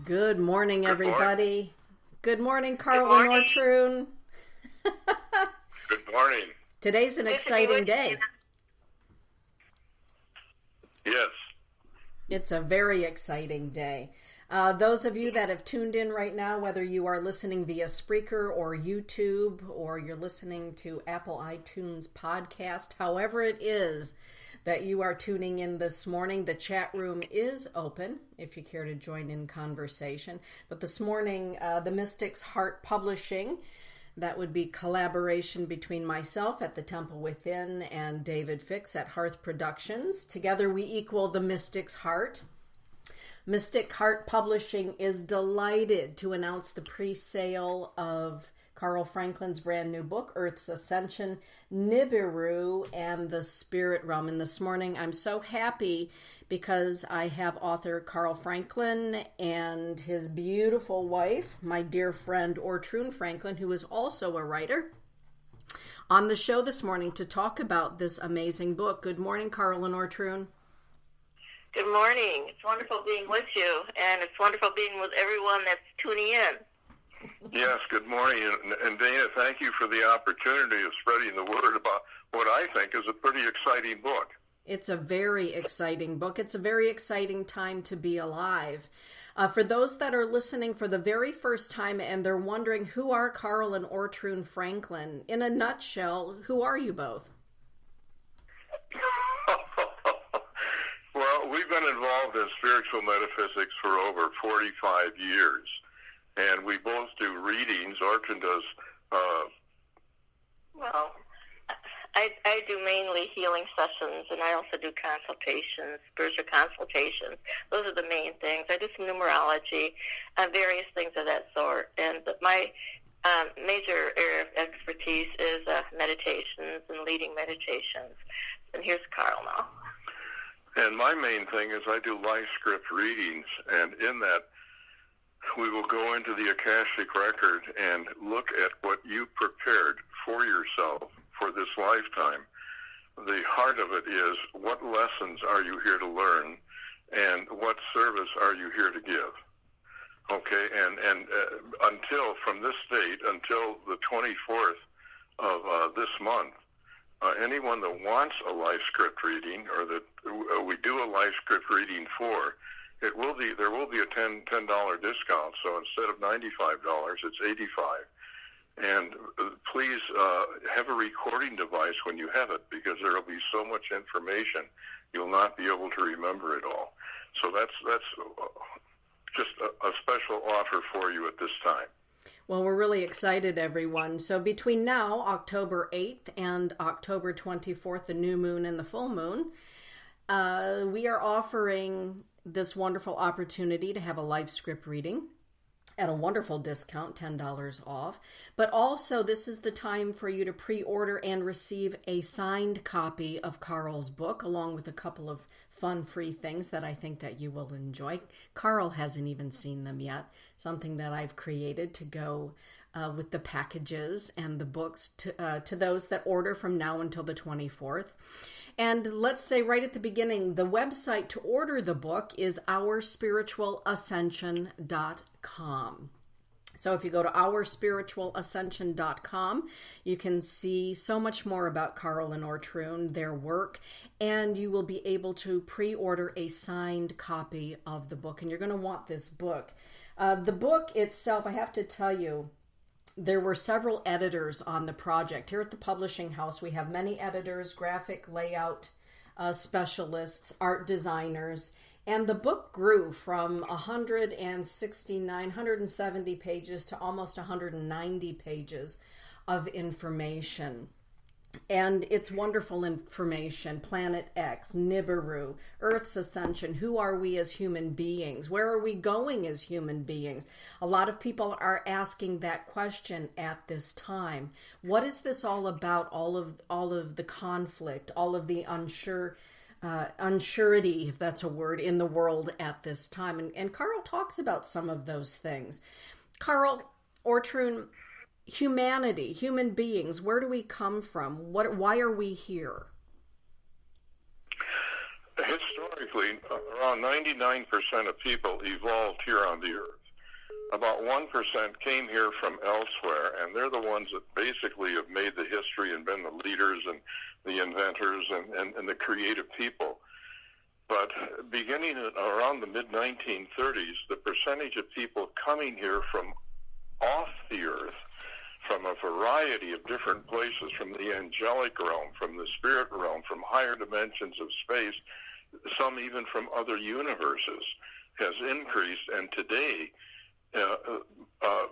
Good morning, Good morning. everybody. Good morning, Carl and Ortrun. Good morning. Today's an exciting day. Yes. It's a very exciting day. Those of you that have tuned in right now, whether you are listening via Spreaker or YouTube, or you're listening to Apple iTunes podcast, however it is that you are tuning in this morning, the chat room is open if you care to join in conversation. But this morning, the Mystic's Heart Publishing, that would be collaboration between myself at the Temple Within and David Fix at Hearth Productions. Together we equal the Mystic's Heart. Mystic Heart Publishing is delighted to announce the pre-sale of Carl Franklin's brand new book, Earth Ascension, Nibiru, and the Spirit Realm. And this morning I'm so happy because I have author Carl Franklin and his beautiful wife, my dear friend Ortrun Franklin, who is also a writer, on the show this morning to talk about this amazing book. Good morning, Carl and Ortrun. Good morning. It's wonderful being with you, and it's wonderful being with everyone that's tuning in. Yes, good morning. And Dana, thank you for the opportunity of spreading the word about what I think is a pretty exciting book. It's a very exciting book. It's a very exciting time to be alive. For those that are listening for the very first time and they're wondering who are Carl and Ortrun Franklin, in a nutshell, who are you both? Well, we've been involved in spiritual metaphysics for over 45 years. And we both do readings. Ortrun does. Well, I do mainly healing sessions, and I also do consultations, spiritual consultations. Those are the main things. I do some numerology, various things of that sort. But my major area of expertise is meditations and leading meditations. And here's Carl now. And my main thing is I do life script readings, and in that, we will go into the Akashic Record and look at what you prepared for yourself for this lifetime. The heart of it is, what lessons are you here to learn, and what service are you here to give? Okay, and until, from this date, until the 24th of this month, anyone that wants a life script reading, or that we do a life script reading for, there will be a $10 discount. So instead of $95, it's $85. And please have a recording device when you have it, because there will be so much information you'll not be able to remember it all. So that's just a special offer for you at this time. Well, we're really excited, everyone. So between now, October 8th, and October 24th, the new moon and the full moon, we are offering this wonderful opportunity to have a life script reading at a wonderful discount, $10 off. But also, this is the time for you to pre-order and receive a signed copy of Carl's book, along with a couple of fun free things that I think that you will enjoy. Carl hasn't even seen them yet. Something that I've created to go with the packages and the books to those that order from now until the 24th. And let's say right at the beginning, the website to order the book is OurSpiritualAscension.com. So if you go to OurSpiritualAscension.com, you can see so much more about Carl and Ortrun, their work, and you will be able to pre-order a signed copy of the book. And you're going to want this book. The book itself, I have to tell you, there were several editors on the project. Here at the publishing house, we have many editors, graphic layout specialists, art designers, and the book grew from 170 pages to almost 190 pages of information. And it's wonderful information. Planet X, Nibiru, Earth's Ascension. Who are we as human beings? Where are we going as human beings? A lot of people are asking that question at this time. What is this all about? All of the conflict, all of the unsurety, if that's a word, in the world at this time. And Carl talks about some of those things. Carl, Ortrun, humanity, human beings, where do we come from? Why are we here? Historically, around 99% of people evolved here on the Earth. about 1% came here from elsewhere, and they're the ones that basically have made the history and been the leaders and the inventors and the creative people. But beginning around the mid-1930s, the percentage of people coming here from off the earth, from a variety of different places, from the angelic realm, from the spirit realm, from higher dimensions of space, some even from other universes, has increased. And today,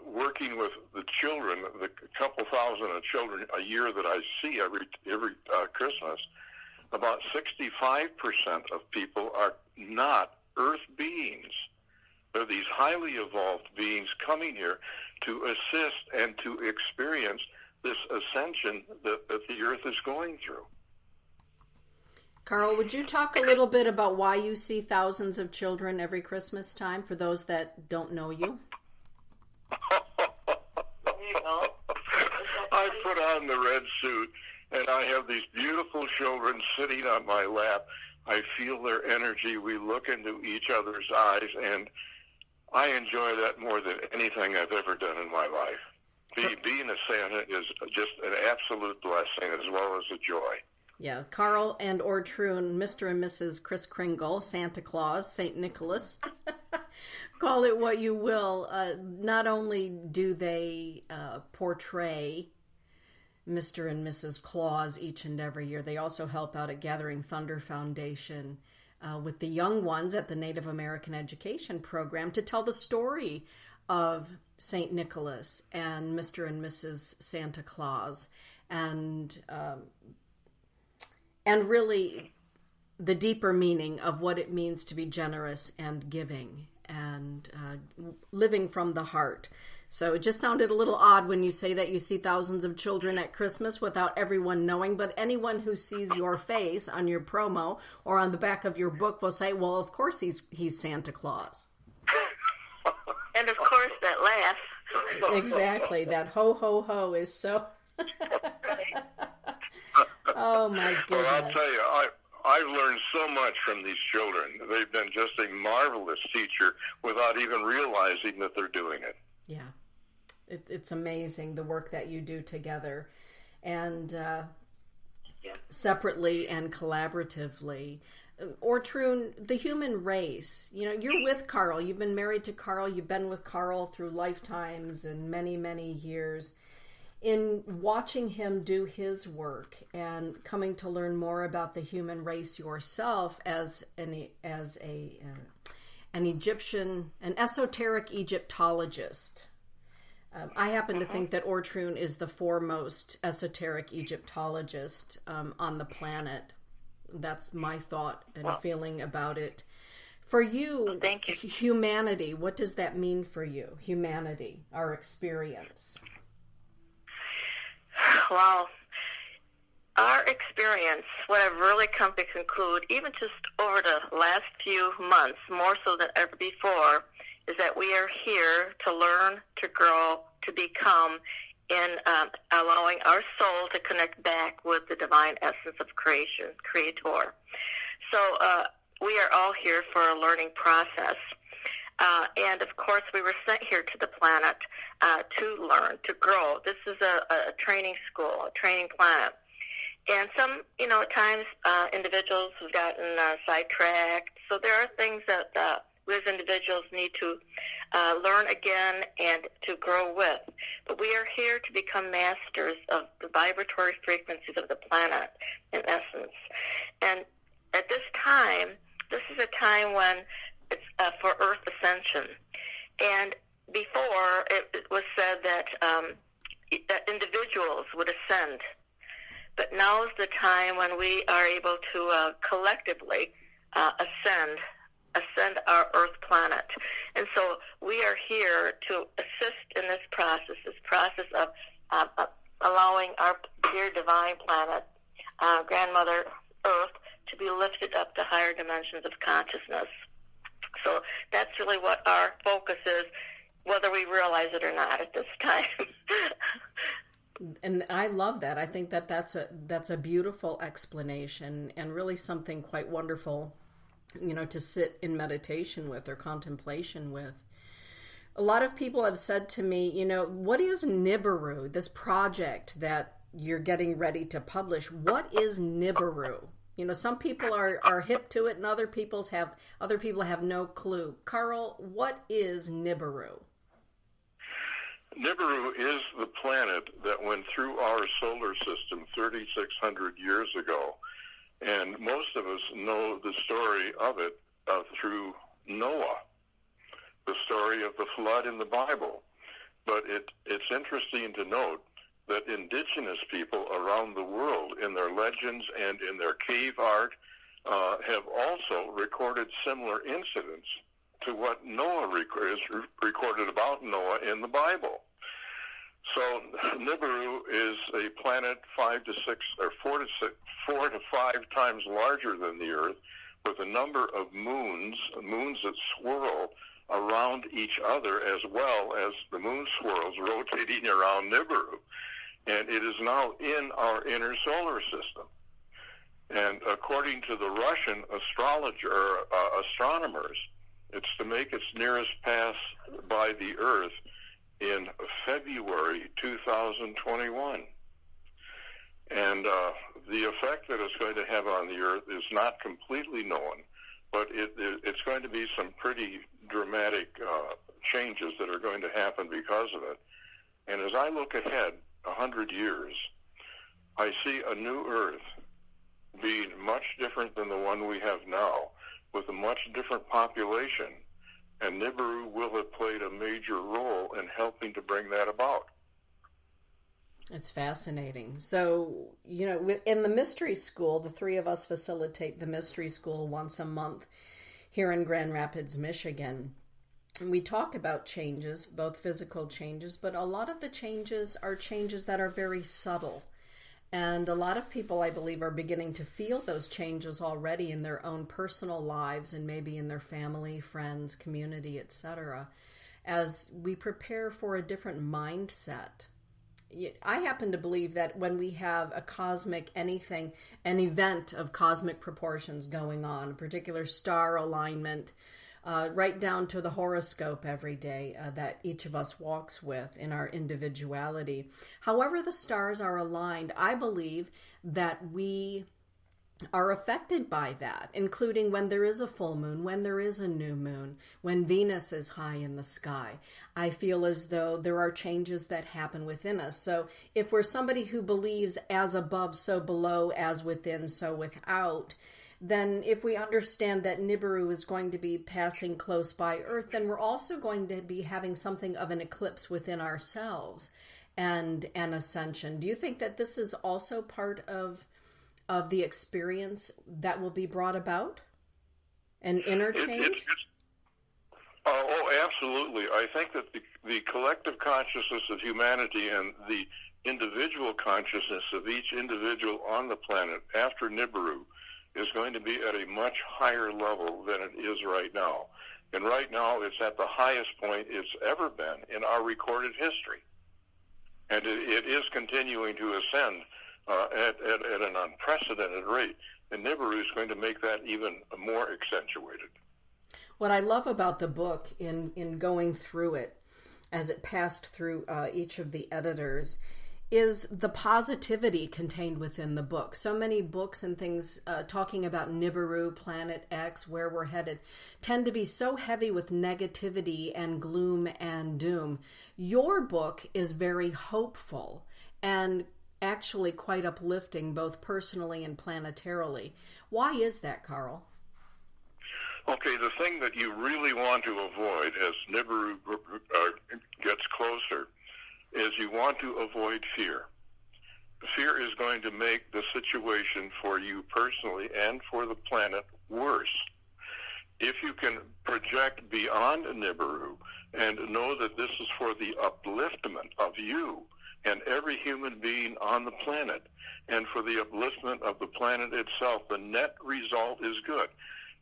working with the children, the couple thousand of children a year that I see every Christmas, about 65% of people are not Earth beings. They're these highly evolved beings coming here to assist and to experience this ascension that the Earth is going through. Carl, would you talk a little bit about why you see thousands of children every Christmas time, for those that don't know you? I put on the red suit, and I have these beautiful children sitting on my lap. I feel their energy. We look into each other's eyes, and I enjoy that more than anything I've ever done in my life. Being a Santa is just an absolute blessing as well as a joy. Yeah, Carl and Ortrune, Mr. and Mrs. Kris Kringle, Santa Claus, St. Nicholas, call it what you will. Not only do they portray Mr. and Mrs. Claus each and every year, they also help out at Gathering Thunder Foundation with the young ones at the Native American Education Program to tell the story of St. Nicholas and Mr. and Mrs. Santa Claus, and really the deeper meaning of what it means to be generous and giving and living from the heart. So it just sounded a little odd when you say that you see thousands of children at Christmas without everyone knowing, but anyone who sees your face on your promo or on the back of your book will say, well, of course he's Santa Claus. And of course that laugh. Exactly. That ho, ho, ho is so... Oh, my goodness. Well, I'll tell you, I've learned so much from these children. They've been just a marvelous teacher without even realizing that they're doing it. Yeah. It's amazing, the work that you do together. And separately and collaboratively. Ortrune, the human race, you're with Carl. You've been married to Carl. You've been with Carl through lifetimes and many, many years. In watching him do his work and coming to learn more about the human race yourself as an Egyptian, an esoteric Egyptologist, I happen to think that Ortrune is the foremost esoteric Egyptologist on the planet. That's my thought and feeling about it. For you, thank you. Humanity, what does that mean for you? Humanity, our experience. Well, our experience, what I've really come to conclude, even just over the last few months, more so than ever before, is that we are here to learn, to grow, to become, in allowing our soul to connect back with the divine essence of creation, Creator. So we are all here for a learning process. And, of course, we were sent here to the planet to learn, to grow. This is a training school, a training planet. And some, at times individuals have gotten sidetracked. So there are things that we as individuals need to learn again and to grow with. But we are here to become masters of the vibratory frequencies of the planet, in essence. And at this time, this is a time when it's for Earth Ascension. And before, it was said that individuals would ascend. But now is the time when we are able to collectively ascend our Earth planet. And so we are here to assist in this process of allowing our dear divine planet, Grandmother Earth, to be lifted up to higher dimensions of consciousness. So that's really what our focus is, whether we realize it or not at this time. And I love that. I think that's a beautiful explanation and really something quite wonderful, to sit in meditation with or contemplation with. A lot of people have said to me, what is Nibiru, this project that you're getting ready to publish? What is Nibiru? Some people are hip to it and other people have no clue. Carl, what is Nibiru? Nibiru is the planet that went through our solar system 3,600 years ago. And most of us know the story of it through Noah, the story of the flood in the Bible. But it's interesting to note that indigenous people around the world, in their legends and in their cave art, have also recorded similar incidents to what Noah is recorded about Noah in the Bible. So Nibiru is a planet 4 to 5 times larger than the Earth, with a number of moons that swirl around each other, as well as the moon swirls rotating around Nibiru. And it is now in our inner solar system. And according to the Russian astronomers, it's to make its nearest pass by the Earth in February 2021. And the effect that it's going to have on the Earth is not completely known, but it's going to be some pretty dramatic changes that are going to happen because of it. And as I look ahead 100 years, I see a new Earth being much different than the one we have now, with a much different population, and Nibiru will have played a major role in helping to bring that about. It's fascinating. So, in the Mystery School, the three of us facilitate the Mystery School once a month here in Grand Rapids, Michigan. And we talk about changes, both physical changes, but a lot of the changes are changes that are very subtle. And a lot of people, I believe, are beginning to feel those changes already in their own personal lives and maybe in their family, friends, community, etc., as we prepare for a different mindset. I happen to believe that when we have a cosmic anything, an event of cosmic proportions going on, a particular star alignment, right down to the horoscope every day that each of us walks with in our individuality. However the stars are aligned, I believe that we are affected by that, including when there is a full moon, when there is a new moon, when Venus is high in the sky. I feel as though there are changes that happen within us. So if we're somebody who believes as above, so below, as within, so without, then if we understand that Nibiru is going to be passing close by Earth, then we're also going to be having something of an eclipse within ourselves and an ascension. Do you think that this is also part of the experience that will be brought about? An interchange? Oh, absolutely. I think that the collective consciousness of humanity and the individual consciousness of each individual on the planet after Nibiru is going to be at a much higher level than it is right now. And right now, it's at the highest point it's ever been in our recorded history. And it is continuing to ascend at an unprecedented rate. And Nibiru is going to make that even more accentuated. What I love about the book in going through it, as it passed through each of the editors, is the positivity contained within the book. So many books and things talking about Nibiru, Planet X, where we're headed, tend to be so heavy with negativity and gloom and doom. Your book is very hopeful and actually quite uplifting, both personally and planetarily. Why is that, Carl? Okay, the thing that you really want to avoid as Nibiru gets closer is you want to avoid fear. Fear is going to make the situation for you personally and for the planet worse. If you can project beyond Nibiru and know that this is for the upliftment of you and every human being on the planet, and for the upliftment of the planet itself, the net result is good.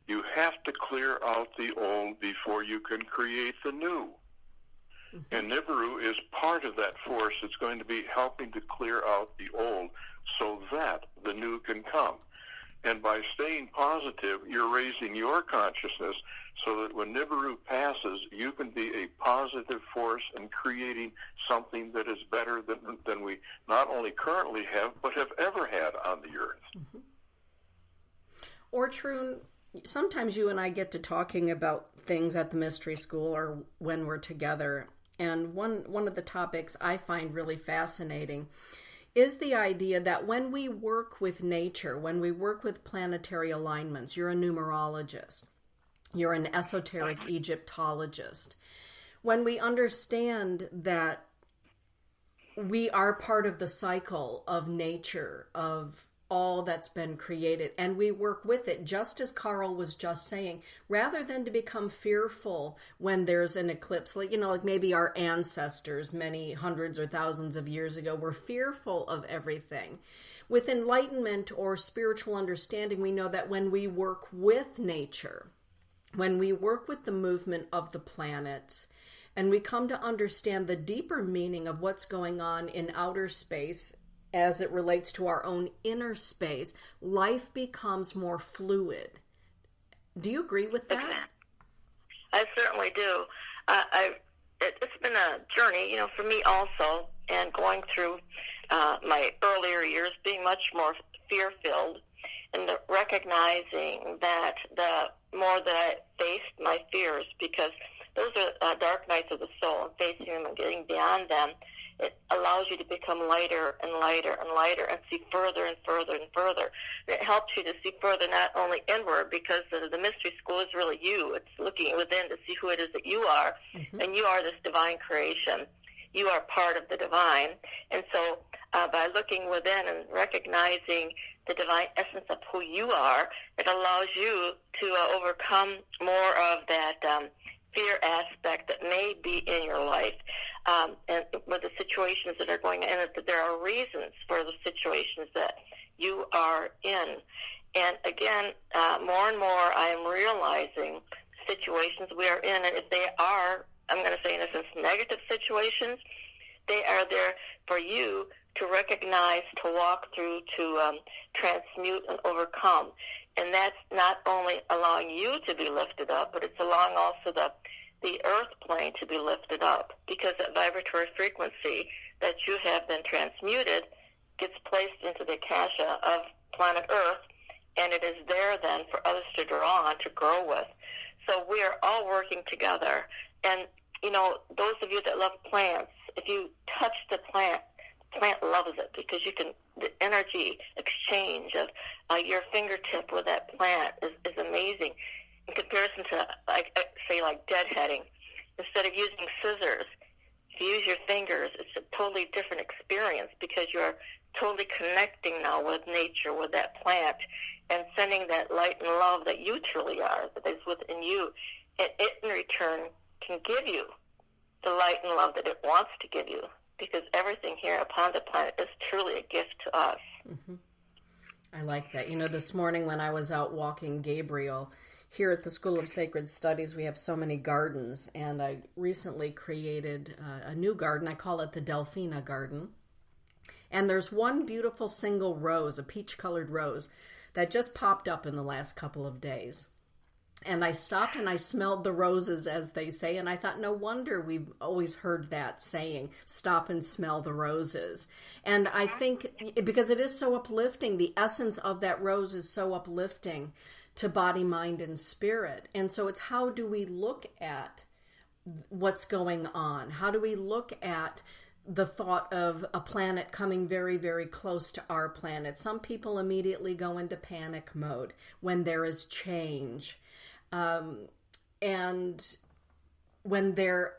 You have to clear out the old before you can create the new. And Nibiru is part of that force that's going to be helping to clear out the old so that the new can come. And by staying positive, you're raising your consciousness so that when Nibiru passes, you can be a positive force in creating something that is better than we not only currently have, but have ever had on the earth. Mm-hmm. Or Troon, sometimes you and I get to talking about things at the mystery school or when we're together. And one of the topics I find really fascinating is the idea that when we work with nature, when we work with planetary alignments, you're a numerologist, you're an esoteric Egyptologist. When we understand that we are part of the cycle of nature, of all that's been created, and we work with it, just as Carl was just saying, rather than to become fearful when there's an eclipse, like maybe our ancestors many hundreds or thousands of years ago were fearful of everything. With enlightenment or spiritual understanding, we know that when we work with nature, when we work with the movement of the planets, and we come to understand the deeper meaning of what's going on in outer space as it relates to our own inner space, life becomes more fluid. Do you agree with that? Okay. I certainly do. It's been a journey, for me also, and going through my earlier years being much more fear-filled, and recognizing that the more that I faced my fears, because those are dark nights of the soul, and facing them and getting beyond them, it allows you to become lighter and lighter and lighter and see further and further and further. And it helps you to see further, not only inward, because the mystery school is really you. It's looking within to see who it is that you are, and you are this divine creation. You are part of the divine. And so by looking within and recognizing the divine essence of who you are, it allows you to overcome more of that fear aspect that may be in your life, and with the situations that are going on, and that there are reasons for the situations that you are in. And again, more and more I am realizing situations we are in, and if they are, I'm going to say in a sense, negative situations, they are there for you to recognize, to walk through, to transmute and overcome. And that's not only allowing you to be lifted up, but it's allowing also the earth plane to be lifted up, because that vibratory frequency that you have been transmuted gets placed into the akasha of planet Earth, and it is there then for others to draw on, to grow with. So we are all working together. And, those of you that love plants, if you touch the plant loves it, because the energy exchange of your fingertip with that plant is amazing. In comparison to, like deadheading, instead of using scissors, if you use your fingers, it's a totally different experience, because you're totally connecting now with nature, with that plant, and sending that light and love that you truly are, that is within you. And it in return can give you the light and love that it wants to give you, because everything here upon the planet is truly a gift to us. Mm-hmm. I like that. This morning when I was out walking Gabriel, here at the School of Sacred Studies, we have so many gardens, and I recently created a new garden. I call it the Delphina Garden. And there's one beautiful single rose, a peach-colored rose, that just popped up in the last couple of days. And I stopped and I smelled the roses, as they say, and I thought, no wonder we've always heard that saying, stop and smell the roses. And I think, because it is so uplifting, the essence of that rose is so uplifting to body, mind, and spirit. And so it's, how do we look at what's going on? How do we look at the thought of a planet coming very, very close to our planet? Some people immediately go into panic mode when there is change. And when they're,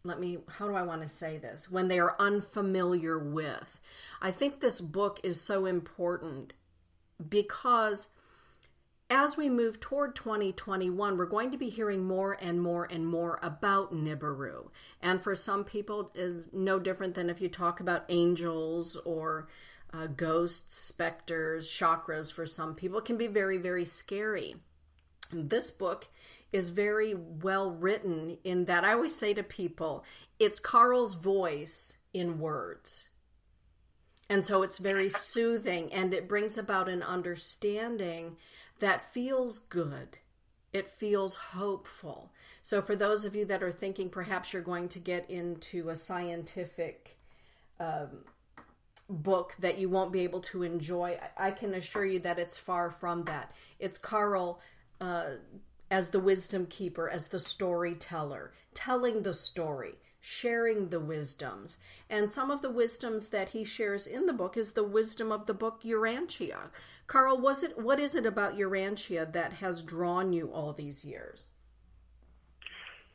how do I want to say this? When they are unfamiliar with. I think this book is so important, because as we move toward 2021, we're going to be hearing more and more and more about Nibiru. And for some people, it is no different than if you talk about angels or ghosts, specters, chakras. For some people, it can be very, very scary. This book is very well written in that I always say to people, it's Carl's voice in words. And so it's very soothing, and it brings about an understanding that feels good. It feels hopeful. So for those of you that are thinking perhaps you're going to get into a scientific book that you won't be able to enjoy, I can assure you that it's far from that. It's Carl as the wisdom keeper, as the storyteller, telling the story, sharing the wisdoms. And some of the wisdoms that he shares in the book is the wisdom of the book Urantia. Carl, what is it about Urantia that has drawn you all these years?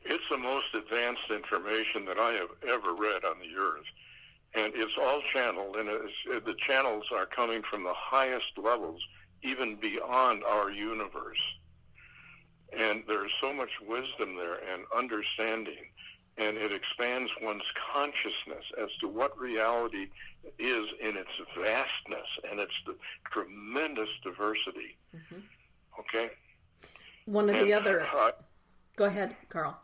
It's the most advanced information that I have ever read on the earth. And it's all channeled, and the channels are coming from the highest levels, even beyond our universe. And there's so much wisdom there and understanding, and it expands one's consciousness as to what reality is in its vastness and its tremendous diversity. Mm-hmm. Okay? Go ahead, Carl.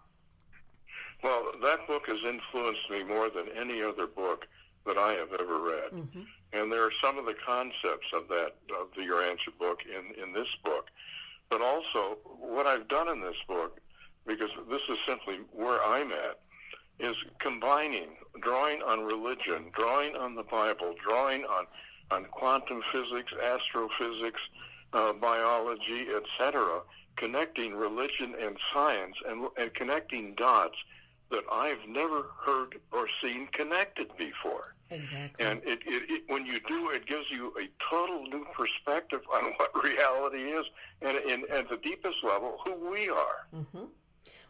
Well, that book has influenced me more than any other book that I have ever read. Mm-hmm. And there are some of the concepts of the Urantia book in this book. But also, what I've done in this book, because this is simply where I'm at, is combining, drawing on religion, drawing on the Bible, drawing on quantum physics, astrophysics, biology, etc., connecting religion and science and connecting dots that I've never heard or seen connected before. Exactly. And it when you do, it gives you a total new perspective on what reality is, and at the deepest level, who we are. Mm-hmm.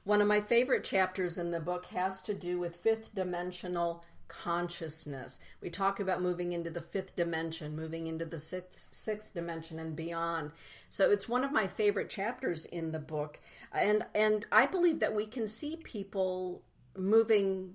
One of my favorite chapters in the book has to do with fifth dimensional consciousness. We talk about moving into the fifth dimension, moving into the sixth dimension and beyond. So it's one of my favorite chapters in the book. And I believe that we can see people moving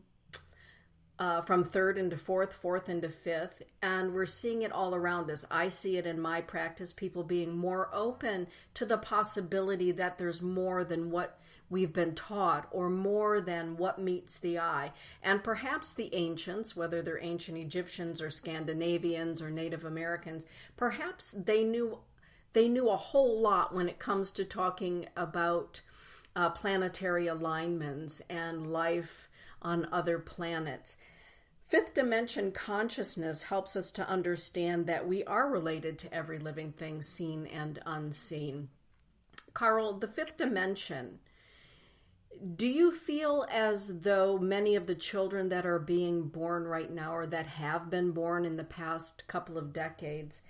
from third into fourth into fifth, and we're seeing it all around us. I see it in my practice, people being more open to the possibility that there's more than what we've been taught, or more than what meets the eye. And perhaps the ancients, whether they're ancient Egyptians or Scandinavians or Native Americans, perhaps they knew a whole lot when it comes to talking about planetary alignments and life on other planets. Fifth dimension consciousness helps us to understand that we are related to every living thing, seen and unseen. Carl, the fifth dimension, do you feel as though many of the children that are being born right now, or that have been born in the past couple of decades,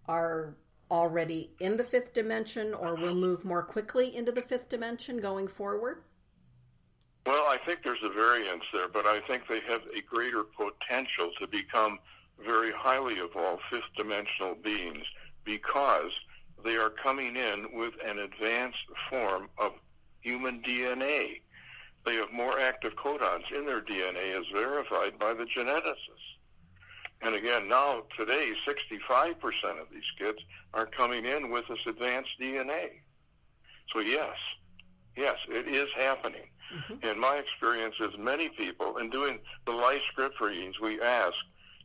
are already in the fifth dimension, or will move more quickly into the fifth dimension going forward? Well, I think there's a variance there, but I think they have a greater potential to become very highly evolved fifth dimensional beings, because they are coming in with an advanced form of human DNA. They have more active codons in their DNA, as verified by the geneticists. And again, now, today, 65% of these kids are coming in with this advanced DNA. So yes, it is happening. Mm-hmm. And my experience is many people, in doing the life script readings, we ask,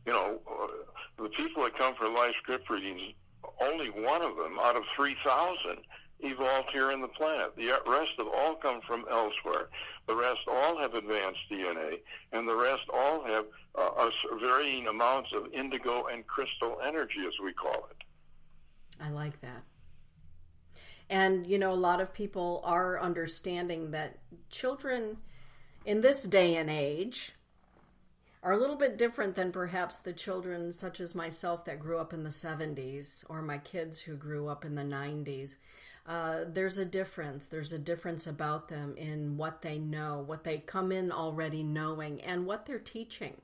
the people that come for life script readings, only one of them out of 3,000 evolved here on the planet. The rest have all come from elsewhere. The rest all have advanced DNA, and the rest all have varying amounts of indigo and crystal energy, as we call it. I like that. And, a lot of people are understanding that children in this day and age are a little bit different than perhaps the children such as myself that grew up in the 70s, or my kids who grew up in the 90s. There's a difference. There's a difference about them in what they know, what they come in already knowing, and what they're teaching.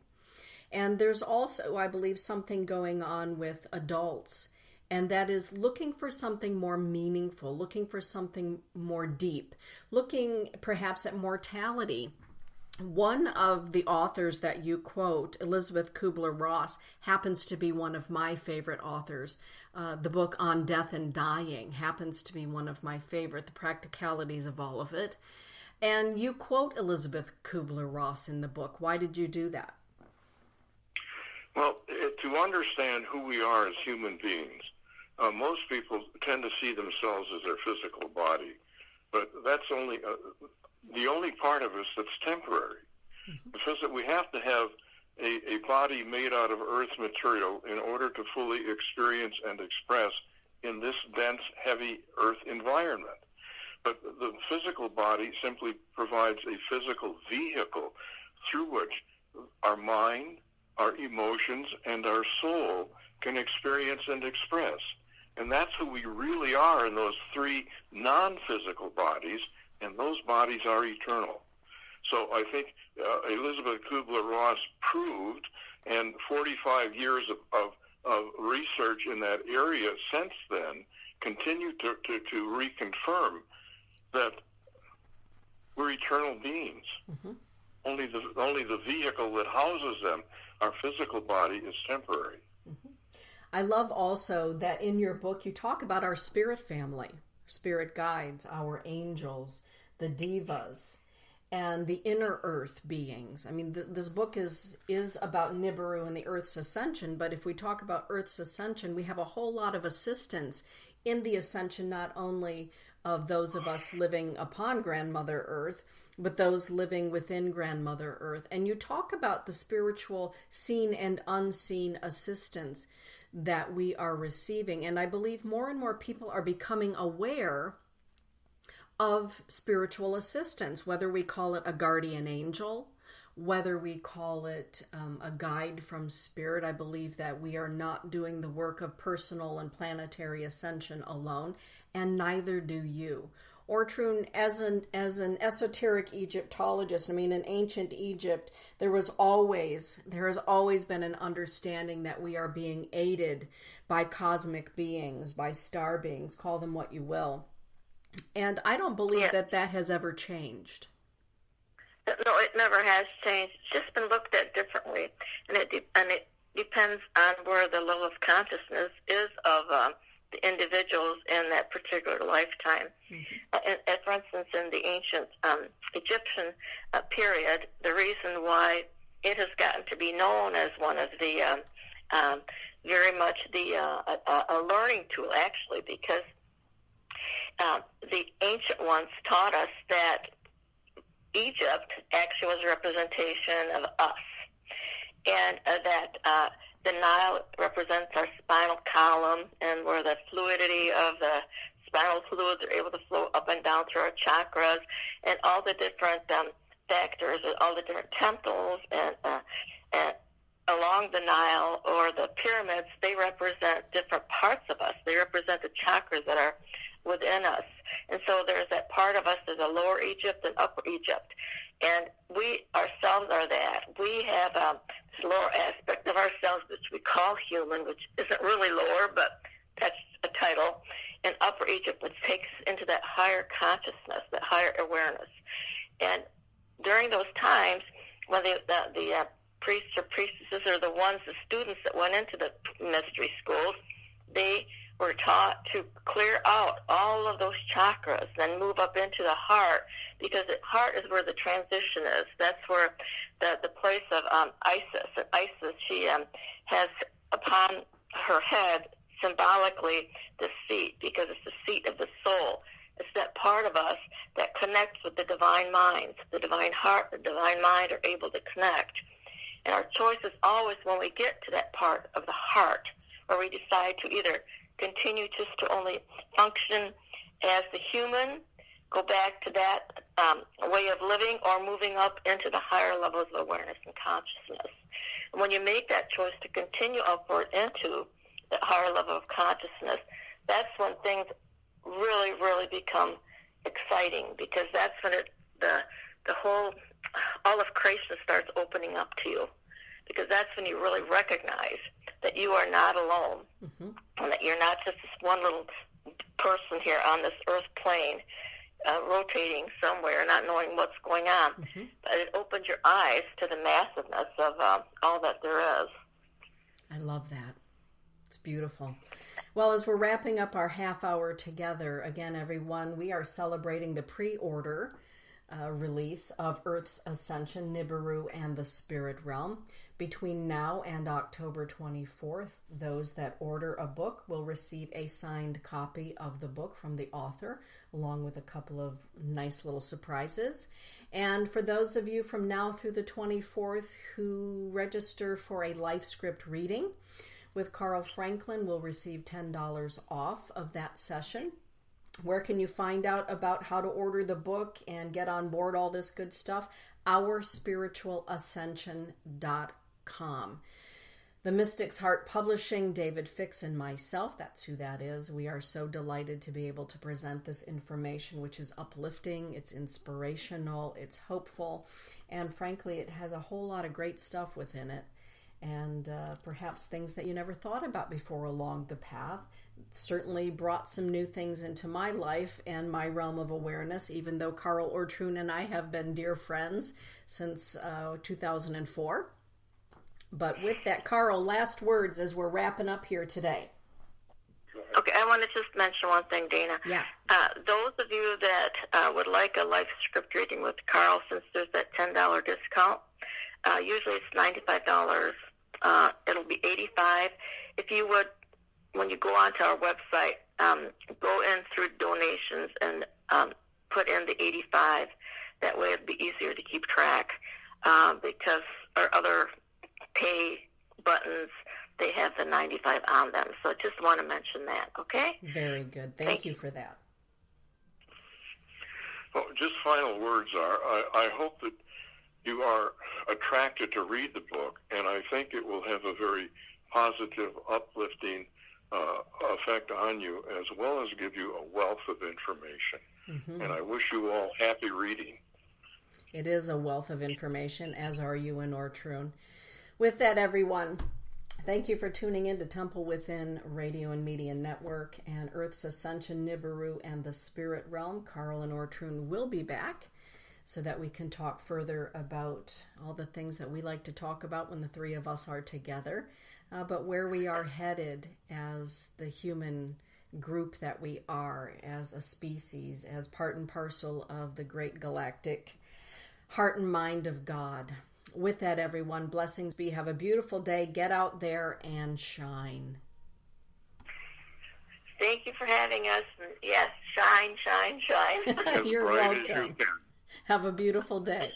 And there's also, I believe, something going on with adults, and that is looking for something more meaningful, looking for something more deep, looking perhaps at mortality. One of the authors that you quote, Elizabeth Kubler-Ross, happens to be one of my favorite authors. The book On Death and Dying happens to be one of my favorite, the practicalities of all of it. And you quote Elizabeth Kubler-Ross in the book. Why did you do that? Well, to understand who we are as human beings, most people tend to see themselves as their physical body, but that's only the only part of us that's temporary. Because we have to have a body made out of earth material in order to fully experience and express in this dense, heavy earth environment. But the physical body simply provides a physical vehicle through which our mind, our emotions, and our soul can experience and express. And that's who we really are in those three non-physical bodies, and those bodies are eternal. So I think Elizabeth Kubler-Ross proved, and 45 years of research in that area since then continue to reconfirm that we're eternal beings. Only the vehicle that houses them, our physical body, is temporary. I love also that in your book you talk about our spirit family, spirit guides, our angels, the devas, and the inner earth beings. I mean, this book is about Nibiru and the Earth's Ascension, but if we talk about Earth's Ascension, we have a whole lot of assistance in the ascension, not only of those of us living upon Grandmother Earth, but those living within Grandmother Earth. And you talk about the spiritual seen and unseen assistance that we are receiving. And I believe more and more people are becoming aware of spiritual assistance, whether we call it a guardian angel, whether we call it a guide from spirit. I believe that we are not doing the work of personal and planetary ascension alone, and neither do you. Ortrun, as an esoteric Egyptologist, I mean, in ancient Egypt, there has always been an understanding that we are being aided by cosmic beings, by star beings, call them what you will. And I don't believe that has ever changed. No, it never has changed. It's just been looked at differently, and it depends on where the level of consciousness is of the individuals in that particular lifetime. For instance, in the ancient Egyptian period, the reason why it has gotten to be known as one of the very much a learning tool, actually, because the ancient ones taught us that Egypt actually was a representation of us, and that the Nile represents our spinal column, and where the fluidity of the spinal fluids are able to flow up and down through our chakras, and all the different factors, all the different temples, and along the Nile or the pyramids, they represent different parts of us. They represent the chakras that are within us. And so there's that part of us, there's a lower Egypt and upper Egypt. And we ourselves are that. We have this lower aspect of ourselves, which we call human, which isn't really lower, but that's a title. And upper Egypt, which takes into that higher consciousness, that higher awareness. And during those times, when the priests or priestesses are the ones, the students that went into the mystery schools, they were taught to clear out all of those chakras, then move up into the heart, because the heart is where the transition is. That's where the place of Isis. And Isis, she has upon her head symbolically the seat, because it's the seat of the soul. It's that part of us that connects with the divine minds. The divine heart, the divine mind are able to connect. And our choice is always when we get to that part of the heart, where we decide to either continue just to only function as the human, go back to that way of living, or moving up into the higher levels of awareness and consciousness. And when you make that choice to continue upward into that higher level of consciousness, that's when things really, really become exciting, because that's when all of creation starts opening up to you, because that's when you really recognize that you are not alone, and that you're not just this one little person here on this earth plane rotating somewhere, not knowing what's going on. But it opens your eyes to the massiveness of all that there is. I love that. It's beautiful. Well, as we're wrapping up our half hour together, again, everyone, we are celebrating the pre-order release of Earth's Ascension, Nibiru, and the Spirit Realm. Between now and October 24th, those that order a book will receive a signed copy of the book from the author, along with a couple of nice little surprises. And for those of you from now through the 24th who register for a life script reading with Carl Franklin, will receive $10 off of that session. Where can you find out about how to order the book and get on board all this good stuff? OurSpiritualAscension.com. The Mystic's Heart Publishing, David Fix and myself, that's who that is. We are so delighted to be able to present this information, which is uplifting, it's inspirational, it's hopeful, and frankly, it has a whole lot of great stuff within it. And perhaps things that you never thought about before along the path. Certainly brought some new things into my life and my realm of awareness, even though Carl Ortrun and I have been dear friends since 2004. But with that, Carl, last words as we're wrapping up here today. Okay, I want to just mention one thing, Dana. Yeah. Those of you that would like a life script reading with Carl, since there's that $10 discount, usually it's $95. It'll be $85. If you would, when you go onto our website, go in through donations and put in the $85. That way it'll be easier to keep track, because our other pay buttons, they have the $95 on them. So I just want to mention that, okay? Very good. Thank you for that. Well, just final words are, I hope that you are attracted to read the book, and I think it will have a very positive, uplifting effect on you, as well as give you a wealth of information. Mm-hmm. And I wish you all happy reading. It is a wealth of information, as are you and Ortrun. With that, everyone, thank you for tuning in to Temple Within Radio and Media Network and Earth's Ascension, Nibiru, and the Spirit Realm. Carl and Ortrun will be back so that we can talk further about all the things that we like to talk about when the three of us are together, but where we are headed as the human group that we are, as a species, as part and parcel of the great galactic heart and mind of God. With that, everyone, blessings be. Have a beautiful day. Get out there and shine. Thank you for having us. Yes, shine, shine, shine. You're welcome. Have a beautiful day.